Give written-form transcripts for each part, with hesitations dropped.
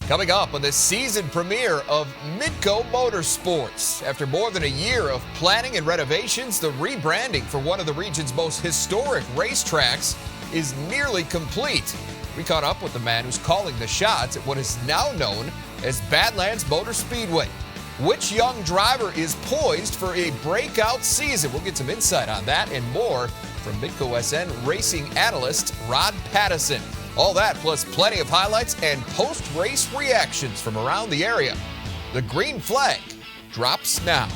Coming up on the season premiere of Midco Motorsports. After more than a year of planning and renovations, the rebranding for one of the region's most historic racetracks is nearly complete. We caught up with the man who's calling the shots at what is now known as Badlands Motor Speedway. Which young driver is poised for a breakout season? We'll get some insight on that and more from Midco SN racing analyst Rob Pattinson. All that plus plenty of highlights and post-race reactions from around the area. The green flag drops now.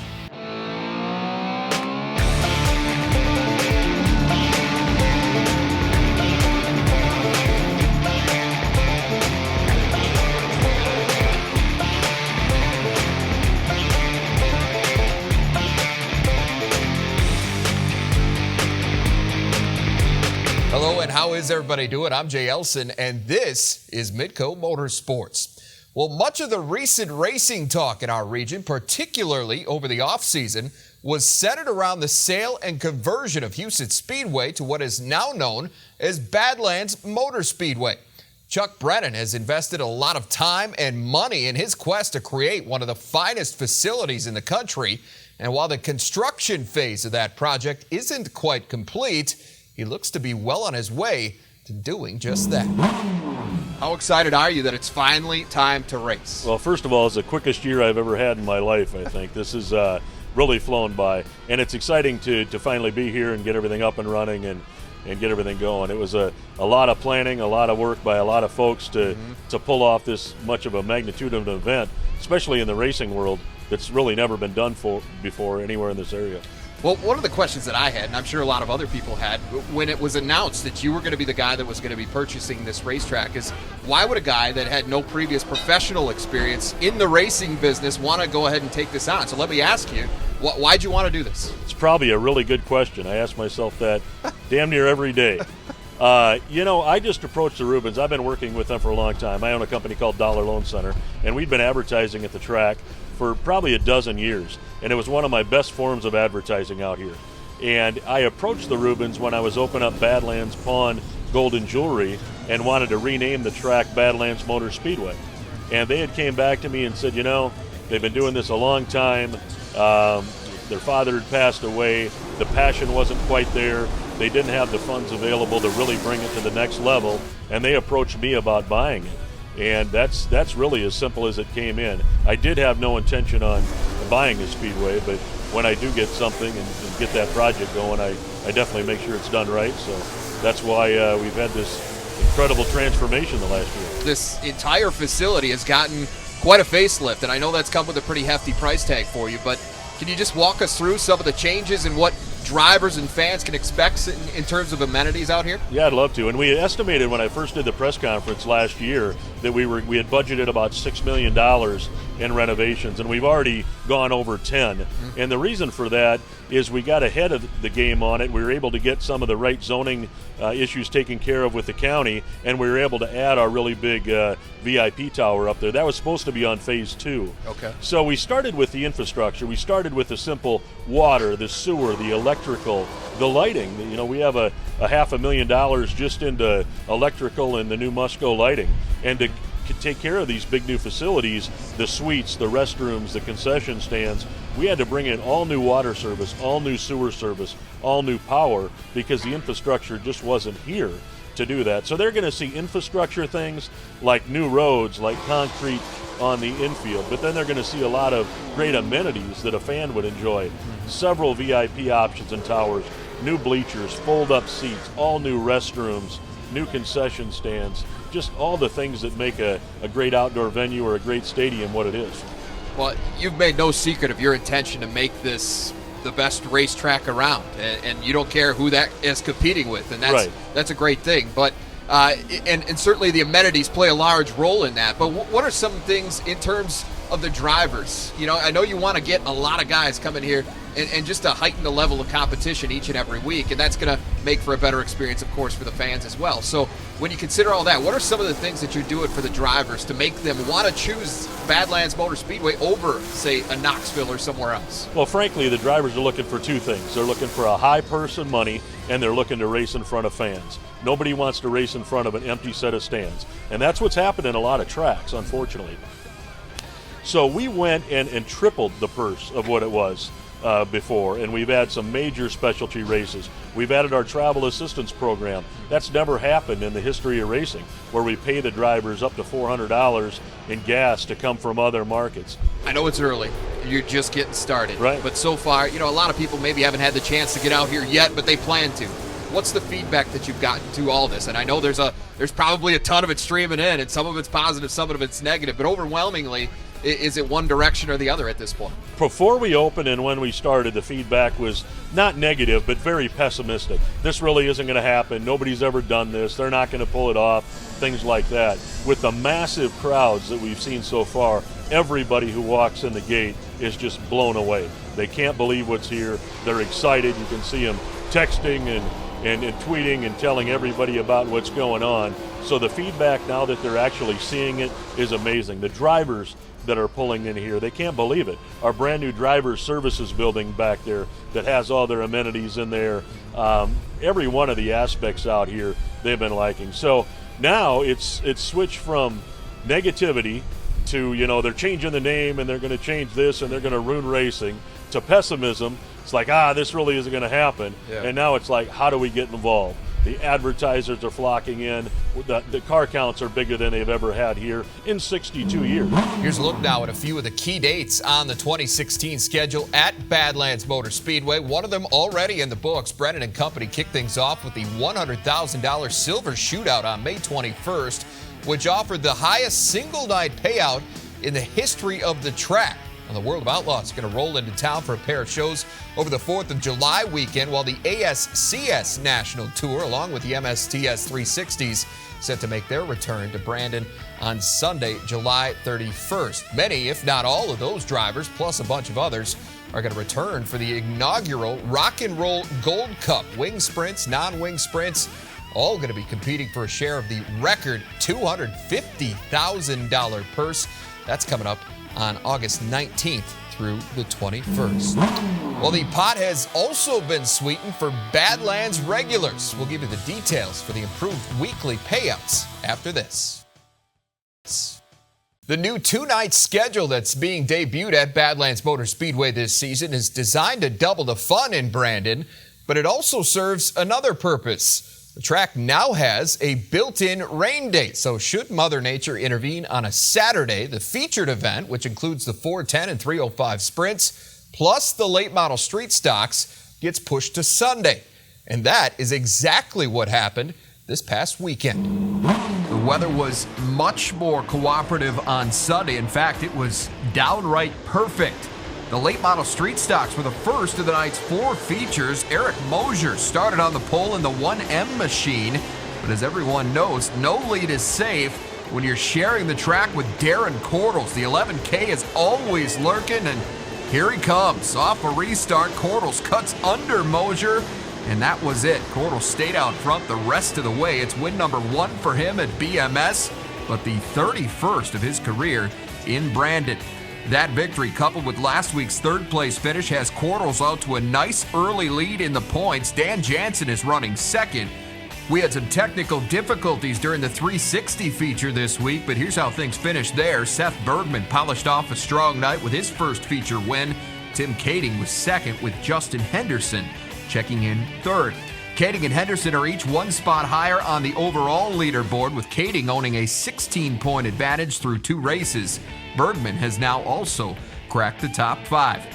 Hello, and how is everybody doing? I'm Jay Elson, and this is Midco Motorsports. Well, much of the recent racing talk in our region, particularly over the offseason, was centered around the sale and conversion of Houston Speedway to what is now known as Badlands Motor Speedway. Chuck Brennan has invested a lot of time and money in his quest to create one of the finest facilities in the country. And while the construction phase of that project isn't quite complete, he looks to be well on his way to doing just that. How excited are you that it's finally time to race? Well, first of all, it's the quickest year I've ever had in my life, I think. This is really flown by, and it's exciting to finally be here and get everything up and running and get everything going. It was a lot of planning, a lot of work by a lot of folks to pull off this much of a magnitude of an event, especially in the racing world, that's really never been done before anywhere in this area. Well, one of the questions that I had, and I'm sure a lot of other people had, when it was announced that you were going to be the guy that was going to be purchasing this racetrack is, why would a guy that had no previous professional experience in the racing business want to go ahead and take this on? So let me ask you, why'd you want to do this? It's probably a really good question. I ask myself that damn near every day. I just approached the Rubens. I've been working with them for a long time. I own a company called Dollar Loan Center, and we've been advertising at the track for probably a dozen years, and it was one of my best forms of advertising out here. And I approached the Rubens when I was opening up Badlands Pawn Gold and Jewelry and wanted to rename the track Badlands Motor Speedway. And they had came back to me and said, they've been doing this a long time. Their father had passed away. The passion wasn't quite there. They didn't have the funds available to really bring it to the next level, and they approached me about buying it. And that's really as simple as it came in. I did have no intention on buying a speedway, but when I do get something and get that project going, I definitely make sure it's done right. So that's why we've had this incredible transformation the last year. This entire facility has gotten quite a facelift, and I know that's come with a pretty hefty price tag for you, but can you just walk us through some of the changes and what drivers and fans can expect in terms of amenities out here? Yeah, I'd love to. And we estimated when I first did the press conference last year that we had budgeted about $6 million in renovations, and we've already gone over 10. And the reason for that is we got ahead of the game on it. We were able to get some of the right zoning issues taken care of with the county, and we were able to add our really big VIP tower up there. That was supposed to be on phase 2. Okay. So we started with the infrastructure. We started with the simple water, the sewer, the electrical, the lighting. We have a $500,000 just into electrical and the new Musco lighting. And to take care of these big new facilities, the suites, the restrooms, the concession stands, we had to bring in all new water service, all new sewer service, all new power, because the infrastructure just wasn't here to do that. So they're going to see infrastructure things like new roads, like concrete on the infield, but then they're going to see a lot of great amenities that a fan would enjoy. Several VIP options and towers, new bleachers, fold-up seats, all new restrooms, new concession stands, just all the things that make a great outdoor venue or a great stadium what it is. Well, you've made no secret of your intention to make this the best racetrack around, and you don't care who that is competing with, and that's a great thing. But and certainly the amenities play a large role in that. But what are some things in terms of the drivers? I know you want to get a lot of guys coming here and just to heighten the level of competition each and every week, and that's going to make for a better experience, of course, for the fans as well. So when you consider all that, what are some of the things that you're doing for the drivers to make them want to choose Badlands Motor Speedway over, say, a Knoxville or somewhere else? Well, frankly, the drivers are looking for two things. They're looking for a high purse of money, and they're looking to race in front of fans. Nobody wants to race in front of an empty set of stands. And that's what's happened in a lot of tracks, unfortunately. So we went and tripled the purse of what it was before, and we've had some major specialty races. We've added our travel assistance program. That's never happened in the history of racing, where we pay the drivers up to $400 in gas to come from other markets. I know it's early. You're just getting started. Right. But so far, a lot of people maybe haven't had the chance to get out here yet, but they plan to. What's the feedback that you've gotten to all this? And I know there's probably a ton of it streaming in, and some of it's positive, some of it's negative, but overwhelmingly, is it one direction or the other at this point? Before we opened and when we started, the feedback was not negative, but very pessimistic. This really isn't going to happen. Nobody's ever done this. They're not going to pull it off, things like that. With the massive crowds that we've seen so far, everybody who walks in the gate is just blown away. They can't believe what's here. They're excited. You can see them texting and tweeting and telling everybody about what's going on. So the feedback now that they're actually seeing it is amazing. The drivers that are pulling in here, they can't believe it. Our brand new driver services building back there that has all their amenities in there, every one of the aspects out here they've been liking. So now it's switched from negativity to, they're changing the name and they're going to change this and they're going to ruin racing, to pessimism. It's like, this really isn't going to happen. Yeah. And now it's like, how do we get involved? The advertisers are flocking in. The car counts are bigger than they've ever had here in 62 years. Here's a look now at a few of the key dates on the 2016 schedule at Badlands Motor Speedway. One of them already in the books. Brennan and company kick things off with the $100,000 Silver Shootout on May 21st, which offered the highest single-night payout in the history of the track. And the World of Outlaws is going to roll into town for a pair of shows over the 4th of July weekend, while the ASCS National Tour, along with the MSTS 360s, set to make their return to Brandon on Sunday, July 31st. Many, if not all of those drivers, plus a bunch of others, are going to return for the inaugural Rock and Roll Gold Cup. Wing sprints, non-wing sprints, all going to be competing for a share of the record $250,000 purse. That's coming up on August 19th through the 21st. Well, the pot has also been sweetened for Badlands regulars. We'll give you the details for the improved weekly payouts after this. The new two-night schedule that's being debuted at Badlands Motor Speedway this season is designed to double the fun in Brandon, but it also serves another purpose. The track now has a built-in rain date, so should Mother Nature intervene on a Saturday, the featured event, which includes the 410 and 305 sprints, plus the late model street stocks, gets pushed to Sunday. And that is exactly what happened this past weekend. The weather was much more cooperative on Sunday. In fact, it was downright perfect. The late model street stocks were the first of the night's 4 features. Eric Mosier started on the pole in the 1M machine, but as everyone knows, no lead is safe when you're sharing the track with Darren Cordles. The 11K is always lurking, and here he comes. Off a restart, Cordles cuts under Mosier, and that was it. Cordles stayed out front the rest of the way. It's win number 1 for him at BMS, but the 31st of his career in Brandon. That victory, coupled with last week's third-place finish, has Cordles out to a nice early lead in the points. Dan Jansen is running second. We had some technical difficulties during the 360 feature this week, but here's how things finished there. Seth Bergman polished off a strong night with his first feature win. Tim Kading was second, with Justin Henderson checking in third. Kading and Henderson are each 1 spot higher on the overall leaderboard, with Kading owning a 16-point advantage through 2 races. Bergman has now also cracked the top 5.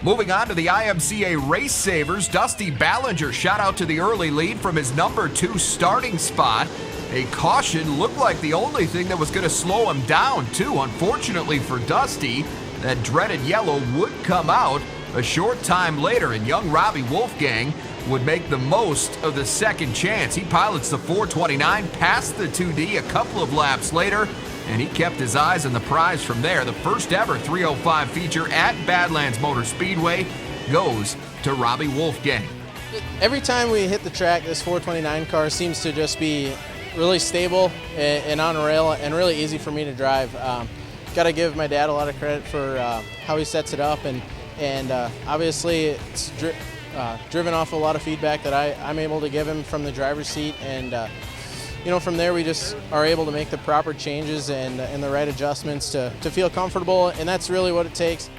Moving on to the IMCA Race Savers, Dusty Ballinger shot out to the early lead from his number 2 starting spot. A caution looked like the only thing that was going to slow him down, too. Unfortunately for Dusty, that dreaded yellow would come out a short time later, and young Robbie Wolfgang would make the most of the second chance. He pilots the 429 past the 2D a couple of laps later, and he kept his eyes on the prize from there. The first ever 305 feature at Badlands Motor Speedway goes to Robbie Wolfgang. Every time we hit the track, this 429 car seems to just be really stable and on a rail and really easy for me to drive. Got to give my dad a lot of credit for how he sets it up, and obviously it's driven off a lot of feedback that I'm able to give him from the driver's seat, and from there we just are able to make the proper changes and the right adjustments to feel comfortable, and that's really what it takes.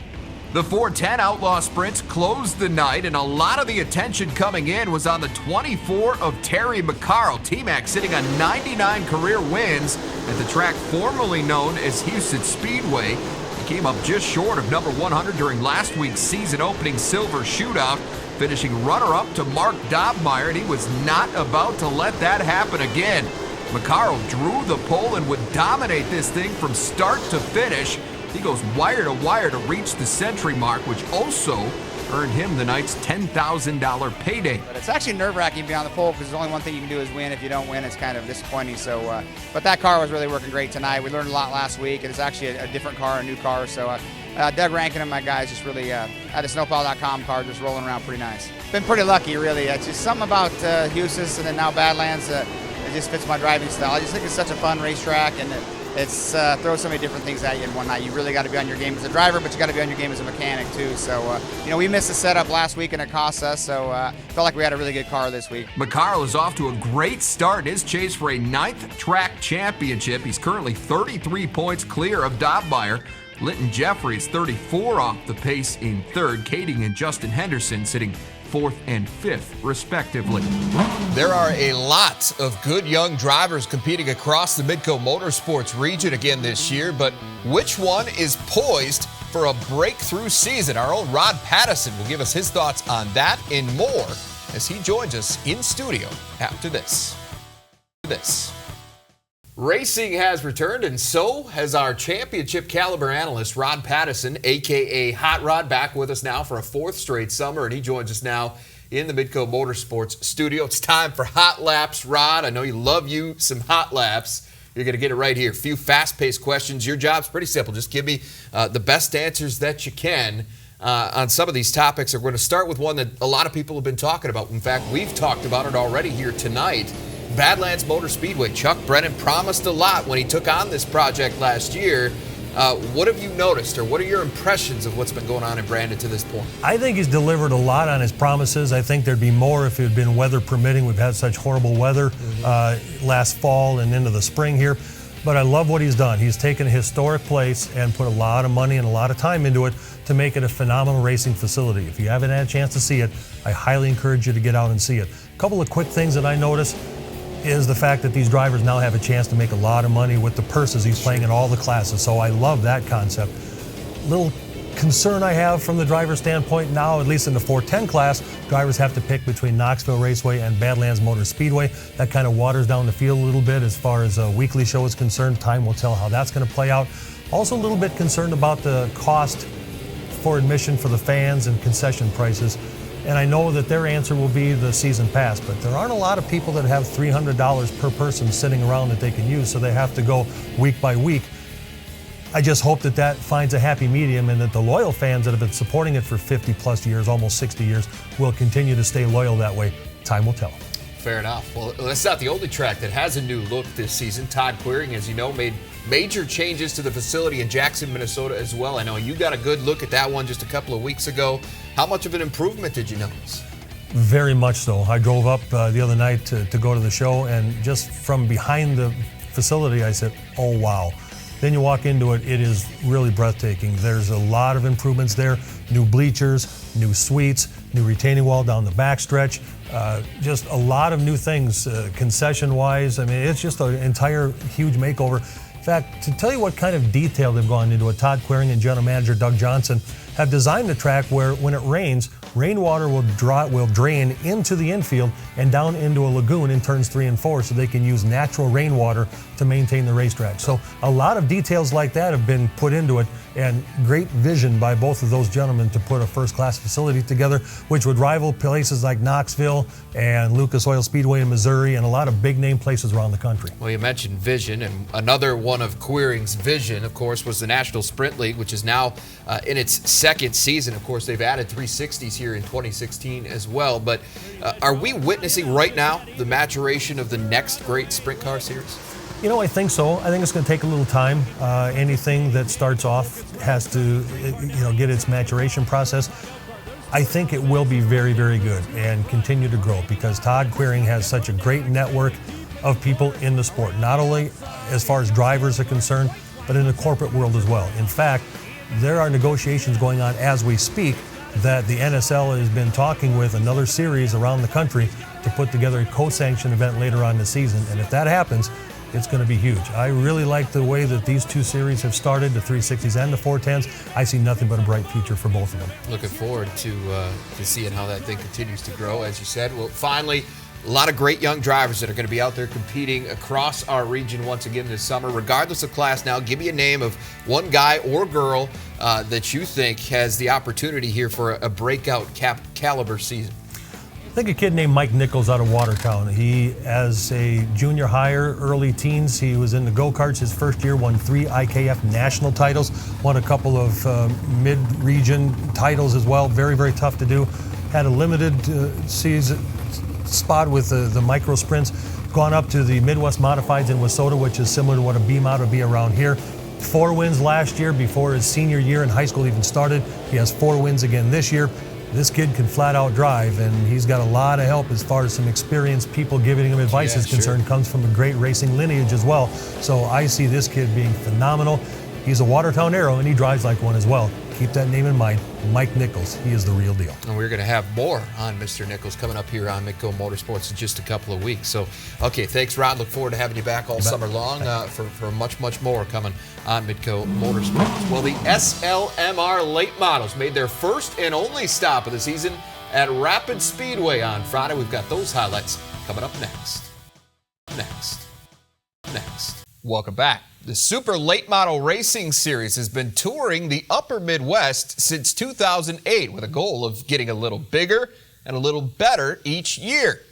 The 410 Outlaw Sprints closed the night, and a lot of the attention coming in was on the 24 of Terry McCarl. T-Mac sitting on 99 career wins at the track formerly known as Houston Speedway. He came up just short of number 100 during last week's season-opening Silver Shootout, finishing runner-up to Mark Dobmeyer, and he was not about to let that happen again. McCarl drew the pole and would dominate this thing from start to finish. He goes wire to wire to reach the century mark, which also earned him the night's $10,000 payday. But it's actually nerve-wracking to be on the pole because the only one thing you can do is win. If you don't win, it's kind of disappointing. So, but that car was really working great tonight. We learned a lot last week, and it's actually a different car, a new car. So Doug Rankin and my guys just really had a snowplow.com car just rolling around pretty nice. Been pretty lucky, really. It's just something about Houston and then now Badlands. It just fits my driving style. I just think it's such a fun racetrack, and it's throws so many different things at you in one night. You really got to be on your game as a driver, but you got to be on your game as a mechanic too. So, we missed the setup last week and it cost us. So, felt like we had a really good car this week. McCarl is off to a great start in his chase for a 9th track championship. He's currently 33 points clear of Dobmeyer. Linton Jeffrey is 34 off the pace in 3rd. Kading and Justin Henderson sitting 4th and 5th, respectively. There are a lot of good young drivers competing across the Midco Motorsports region again this year, but which one is poised for a breakthrough season? Our own Rob Pattinson will give us his thoughts on that and more as he joins us in studio after this. Racing has returned, and so has our championship caliber analyst, Rob Pattinson, a.k.a. Hot Rod, back with us now for a 4th straight summer, and he joins us now in the Midco Motorsports studio. It's time for Hot Laps, Rod. I know you love you some Hot Laps. You're going to get it right here. A few fast-paced questions. Your job's pretty simple. Just give me the best answers that you can on some of these topics. We're going to start with one that a lot of people have been talking about. In fact, we've talked about it already here tonight. Badlands Motor Speedway. Chuck Brennan promised a lot when he took on this project last year. What have you noticed, or what are your impressions of what's been going on in Brandon to this point? I think he's delivered a lot on his promises. I think there'd be more if it had been weather permitting. We've had such horrible weather last fall and into the spring here. But I love what he's done. He's taken a historic place and put a lot of money and a lot of time into it to make it a phenomenal racing facility. If you haven't had a chance to see it, I highly encourage you to get out and see it. A couple of quick things that I noticed is the fact that these drivers now have a chance to make a lot of money with the purses he's playing in all the classes. So I love that concept. Little concern I have from the driver standpoint now, at least in the 410 class, drivers have to pick between Knoxville Raceway and Badlands Motor Speedway. That kind of waters down the field a little bit as far as a weekly show is concerned. Time will tell how that's going to play out. Also a little bit concerned about the cost for admission for the fans and concession prices. And I know that their answer will be the season pass, but there aren't a lot of people that have $300 per person sitting around that they can use, so they have to go week by week. I just hope that that finds a happy medium and that the loyal fans that have been supporting it for 50 plus years, almost 60 years, will continue to stay loyal that way. Time will tell. Fair enough. Well, that's not the only track that has a new look this season. Todd Quiring, as you know, made major changes to the facility in Jackson, Minnesota as well. I know you got a good look at that one just a couple of weeks ago. How much of an improvement did you notice? Very much so. I drove up the other night to go to the show, and just from behind the facility, I said, oh, wow. Then you walk into it, it is really breathtaking. There's a lot of improvements there. New bleachers, new suites, new retaining wall down the backstretch. Just a lot of new things, concession-wise. I mean, it's just an entire huge makeover. In fact, to tell you what kind of detail they've gone into it, Todd Quiring and General Manager Doug Johnson have designed the track where when it rains, rainwater will drain into the infield and down into a lagoon in turns 3 and 4, so they can use natural rainwater to maintain the racetrack. So a lot of details like that have been put into it, and great vision by both of those gentlemen to put a first-class facility together, which would rival places like Knoxville and Lucas Oil Speedway in Missouri and a lot of big-name places around the country. Well, you mentioned vision, and another one of Quiring's vision, of course, was the National Sprint League, which is now in its 2nd season. Of course, they've added 360s here in 2016 as well. But are we witnessing right now the maturation of the next great sprint car series? You know, I think so. I think it's going to take a little time. Anything that starts off has to, get its maturation process. I think it will be very, very good and continue to grow because Todd Quiring has such a great network of people in the sport, not only as far as drivers are concerned, but in the corporate world as well. In fact, there are negotiations going on as we speak that the NSL has been talking with another series around the country to put together a co-sanctioned event later on this season. And if that happens, it's going to be huge. I really like the way that these two series have started, the 360s and the 410s. I see nothing but a bright future for both of them. Looking forward to seeing how that thing continues to grow. As you said, well, finally, a lot of great young drivers that are going to be out there competing across our region once again this summer, regardless of class. Now, give me a name of one guy or girl that you think has the opportunity here for a breakout caliber season. I think a kid named Mike Nichols out of Watertown. He, as a junior hire, early teens, he was in the go-karts his first year, won 3 IKF national titles, won a couple of mid-region titles as well. Very, very tough to do. Had a limited season spot with the micro sprints, gone up to the Midwest Modifieds in Wissota, which is similar to what a B-Mod would be around here. 4 wins last year before his senior year in high school even started. He has 4 wins again this year. This kid can flat out drive, and he's got a lot of help as far as some experienced people giving him advice is concerned. Comes from a great racing lineage as well. So I see this kid being phenomenal. He's a Watertown Arrow, and he drives like one as well. Keep that name in mind, Mike Nichols. He is the real deal. And we're going to have more on Mr. Nichols coming up here on Midco Motorsports in just a couple of weeks. So, okay, thanks, Rod. Look forward to having you back all summer long for much, much more coming on Midco Motorsports. Well, the SLMR late models made their first and only stop of the season at Rapid Speedway on Friday. We've got those highlights coming up next. Welcome back. The Super Late Model Racing Series has been touring the upper Midwest since 2008 with a goal of getting a little bigger and a little better each year.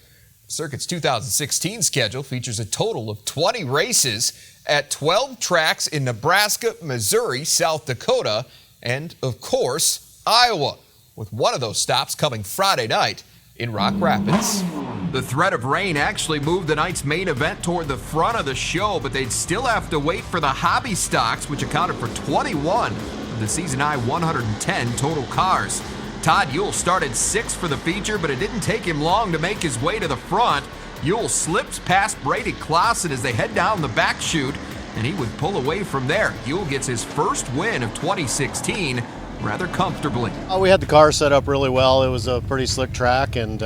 The circuit's 2016 schedule features a total of 20 races at 12 tracks in Nebraska, Missouri, South Dakota, and, of course, Iowa, with one of those stops coming Friday night in Rock Rapids. The threat of rain actually moved the night's main event toward the front of the show, but they'd still have to wait for the hobby stocks, which accounted for 21 of the season-high 110 total cars. Todd Ewell started 6th for the feature, but it didn't take him long to make his way to the front. Ewell slips past Brady Clausen as they head down the back chute, and he would pull away from there. Ewell gets his first win of 2016 rather comfortably. We had the car set up really well. It was a pretty slick track, and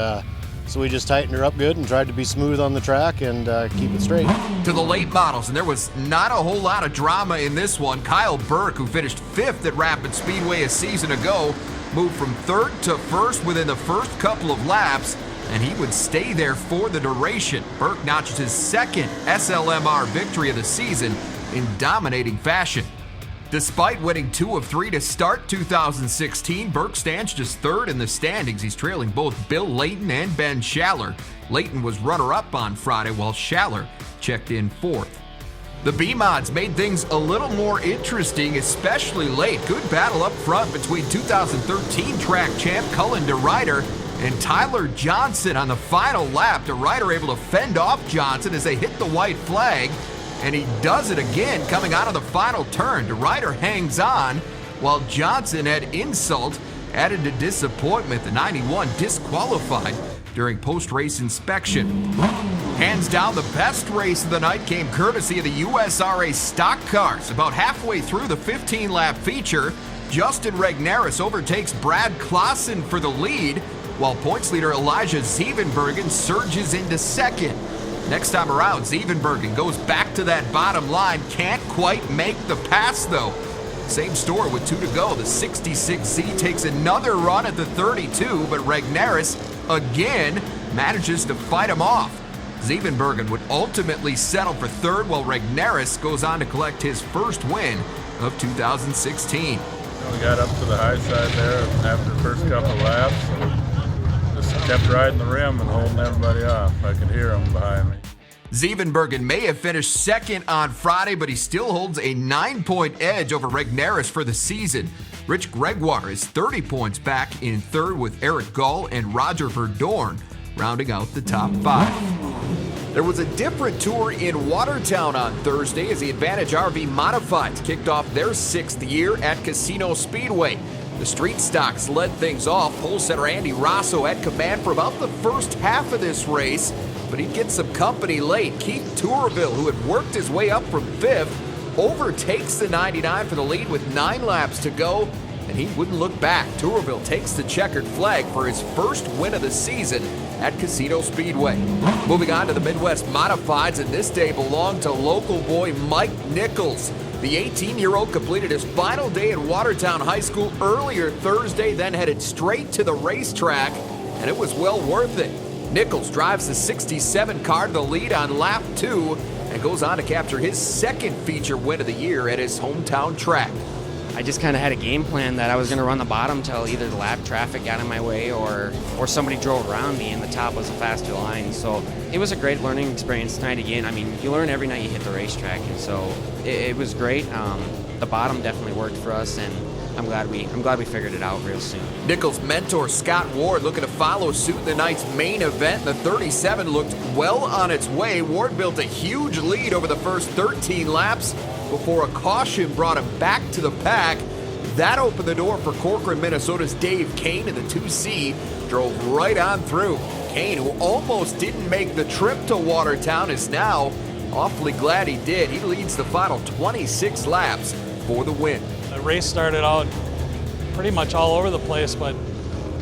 so we just tightened her up good and tried to be smooth on the track and keep it straight. To the late models, and there was not a whole lot of drama in this one. Kyle Burke, who finished 5th at Rapid Speedway a season ago, moved from 3rd to 1st within the first couple of laps, and he would stay there for the duration. Burke notched his 2nd SLMR victory of the season in dominating fashion. Despite winning 2 of 3 to start 2016, Burke stands just 3rd in the standings. He's trailing both Bill Layton and Ben Schaller. Layton was runner-up on Friday, while Schaller checked in 4th. The B-Mods made things a little more interesting, especially late. Good battle up front between 2013 track champ Cullen DeRuyter and Tyler Johnson on the final lap. DeRuyter able to fend off Johnson as they hit the white flag. And he does it again coming out of the final turn. DeRuyter hangs on, while Johnson had insult added to disappointment. The 91 disqualified during post-race inspection. Hands down, the best race of the night came courtesy of the USRA stock cars. About halfway through the 15-lap feature, Justin Regnerus overtakes Brad Clausen for the lead, while points leader Elijah Zevenbergen surges into 2nd. Next time around, Zevenbergen goes back to that bottom line. Can't quite make the pass, though. Same story with 2 to go. The 66Z takes another run at the 32, but Regnerus again manages to fight him off. Zevenbergen would ultimately settle for 3rd, while Regnerus goes on to collect his first win of 2016. We got up to the high side there after the first couple of laps. Kept riding the rim and holding everybody off. I could hear them behind me. Zevenbergen may have finished 2nd on Friday, but he still holds a 9-point edge over Regnerus for the season. Rich Gregoire is 30 points back in 3rd, with Eric Gall and Roger Verdorn rounding out the top 5. There was a different tour in Watertown on Thursday as the Advantage RV Modifieds kicked off their 6th year at Casino Speedway. The street stocks led things off. Pole setter Andy Rosso had command for about the first half of this race, but he'd get some company late. Keith Tourville, who had worked his way up from 5th, overtakes the 99 for the lead with 9 laps to go, and he wouldn't look back. Tourville takes the checkered flag for his first win of the season at Casino Speedway. Moving on to the Midwest Modifieds, and this day belonged to local boy Mike Nichols. The 18-year-old completed his final day at Watertown High School earlier Thursday, then headed straight to the racetrack, and it was well worth it. Nichols drives the 67 car to the lead on lap 2 and goes on to capture his second feature win of the year at his hometown track. I just kind of had a game plan that I was going to run the bottom till either the lap traffic got in my way or somebody drove around me and the top was a faster line. So it was a great learning experience tonight again. I mean, you learn every night you hit the racetrack, and so it was great. The bottom definitely worked for us, and I'm glad we figured it out real soon. Nichols' mentor Scott Ward looking to follow suit in the night's main event. The 37 looked well on its way. Ward built a huge lead over the first 13 laps before a caution brought him back to the pack. That opened the door for Corcoran, Minnesota's Dave Kane, and the 2C drove right on through. Kane, who almost didn't make the trip to Watertown, is now awfully glad he did. He leads the final 26 laps for the win. The race started out pretty much all over the place, but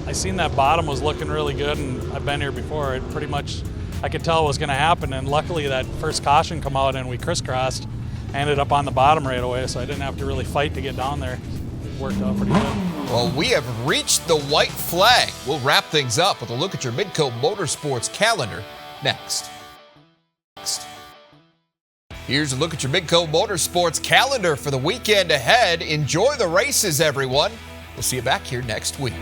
I seen that bottom was looking really good, and I've been here before. It pretty much, I could tell it was going to happen, and luckily that first caution come out and we crisscrossed. I ended up on the bottom right away, so I didn't have to really fight to get down there. It worked out pretty good. Well, we have reached the white flag. We'll wrap things up with a look at your Midco Motorsports calendar next. Here's a look at your Midco Motorsports calendar for the weekend ahead. Enjoy the races, everyone. We'll see you back here next week.